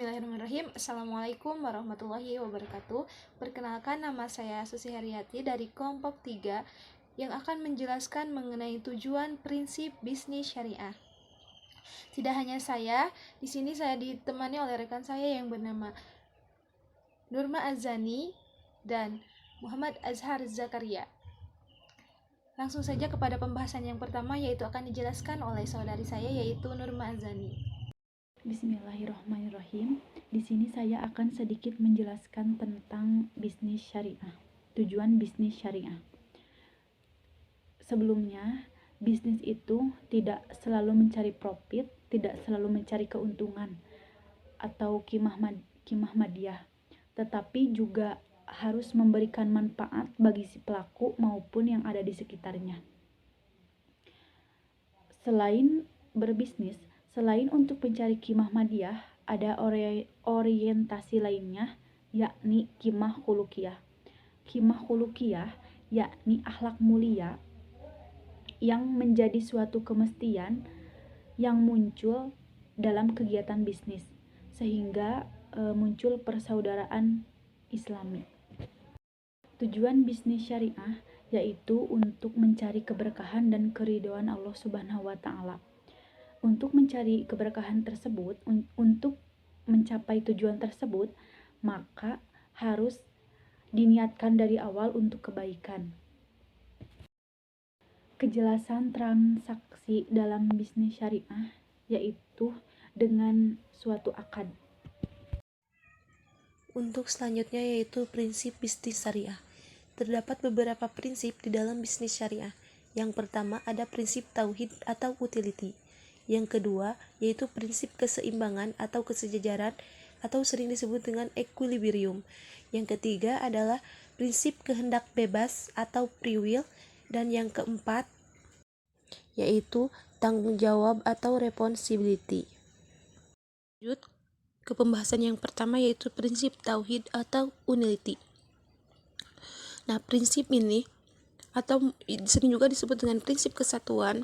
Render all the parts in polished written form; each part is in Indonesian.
Bismillahirrahmanirrahim. Assalamualaikum warahmatullahi wabarakatuh. Perkenalkan, nama saya Susi Haryati dari kelompok 3 yang akan menjelaskan mengenai tujuan prinsip bisnis syariah. Tidak hanya saya, di sini saya ditemani oleh rekan saya yang bernama Nurma Azani dan Muhammad Azhar Zakaria. Langsung saja kepada pembahasan yang pertama, yaitu akan dijelaskan oleh saudari saya, yaitu Nurma Azani. Bismillahirrahmanirrahim. Di sini saya akan sedikit menjelaskan tentang bisnis syariah. Tujuan bisnis syariah. Sebelumnya, bisnis itu tidak selalu mencari profit, tidak selalu mencari keuntungan atau kimah madiyah, tetapi juga harus memberikan manfaat bagi si pelaku maupun yang ada di sekitarnya. Selain untuk mencari kimah madiyah, ada orientasi lainnya, yakni kimah khuluqiyah. Kimah khuluqiyah yakni akhlak mulia yang menjadi suatu kemestian yang muncul dalam kegiatan bisnis, sehingga muncul persaudaraan Islami. Tujuan bisnis syariah yaitu untuk mencari keberkahan dan keridhaan Allah Subhanahu wa Ta'ala. Untuk mencari keberkahan tersebut, untuk mencapai tujuan tersebut, maka harus diniatkan dari awal untuk kebaikan. Kejelasan transaksi dalam bisnis syariah yaitu dengan suatu akad. Untuk selanjutnya yaitu prinsip bisnis syariah. Terdapat beberapa prinsip di dalam bisnis syariah. Yang pertama ada prinsip tauhid atau utility. Yang kedua yaitu prinsip keseimbangan atau kesejajaran atau sering disebut dengan equilibrium. Yang ketiga adalah prinsip kehendak bebas atau free will, dan yang keempat yaitu tanggung jawab atau responsibility. Lanjut ke pembahasan yang pertama yaitu prinsip tauhid atau unity. Nah, prinsip ini atau sering juga disebut dengan prinsip kesatuan,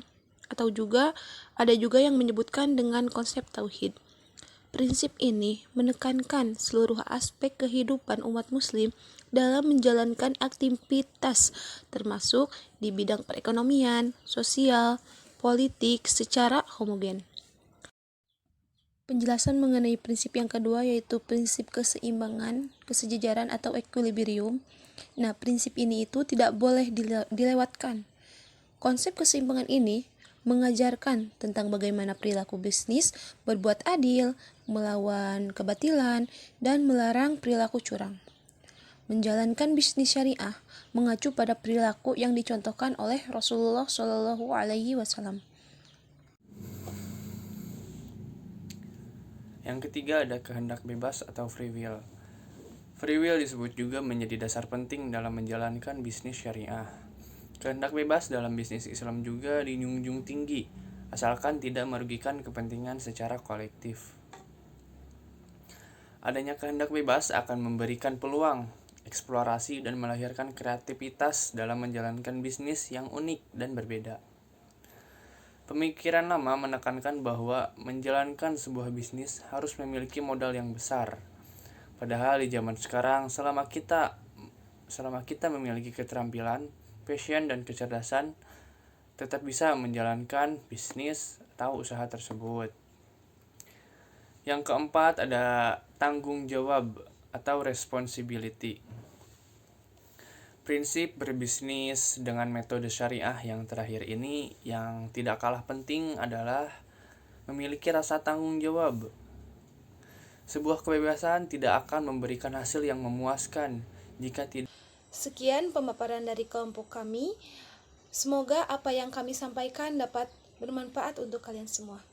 atau juga ada juga yang menyebutkan dengan konsep tauhid. Prinsip ini menekankan seluruh aspek kehidupan umat muslim dalam menjalankan aktivitas termasuk di bidang perekonomian, sosial, politik secara homogen. Penjelasan mengenai prinsip yang kedua yaitu prinsip keseimbangan, kesejajaran atau equilibrium. Nah, prinsip ini itu tidak boleh dilewatkan. Konsep keseimbangan ini mengajarkan tentang bagaimana perilaku bisnis berbuat adil, melawan kebatilan, dan melarang perilaku curang. Menjalankan bisnis syariah mengacu pada perilaku yang dicontohkan oleh Rasulullah SAW. Yang ketiga ada kehendak bebas atau free will. Free will disebut juga menjadi dasar penting dalam menjalankan bisnis syariah. Kehendak bebas dalam bisnis Islam juga dijunjung tinggi, asalkan tidak merugikan kepentingan secara kolektif. Adanya kehendak bebas akan memberikan peluang, eksplorasi, dan melahirkan kreativitas dalam menjalankan bisnis yang unik dan berbeda. Pemikiran lama menekankan bahwa menjalankan sebuah bisnis harus memiliki modal yang besar. Padahal di zaman sekarang, selama kita memiliki keterampilan, passion, dan kecerdasan, tetap bisa menjalankan bisnis atau usaha tersebut. Yang keempat ada tanggung jawab atau responsibility. Prinsip berbisnis dengan metode syariah yang terakhir ini yang tidak kalah penting adalah memiliki rasa tanggung jawab. Sebuah kebebasan tidak akan memberikan hasil yang memuaskan jika tidak. Sekian pemaparan dari kelompok kami. Semoga apa yang kami sampaikan dapat bermanfaat untuk kalian semua.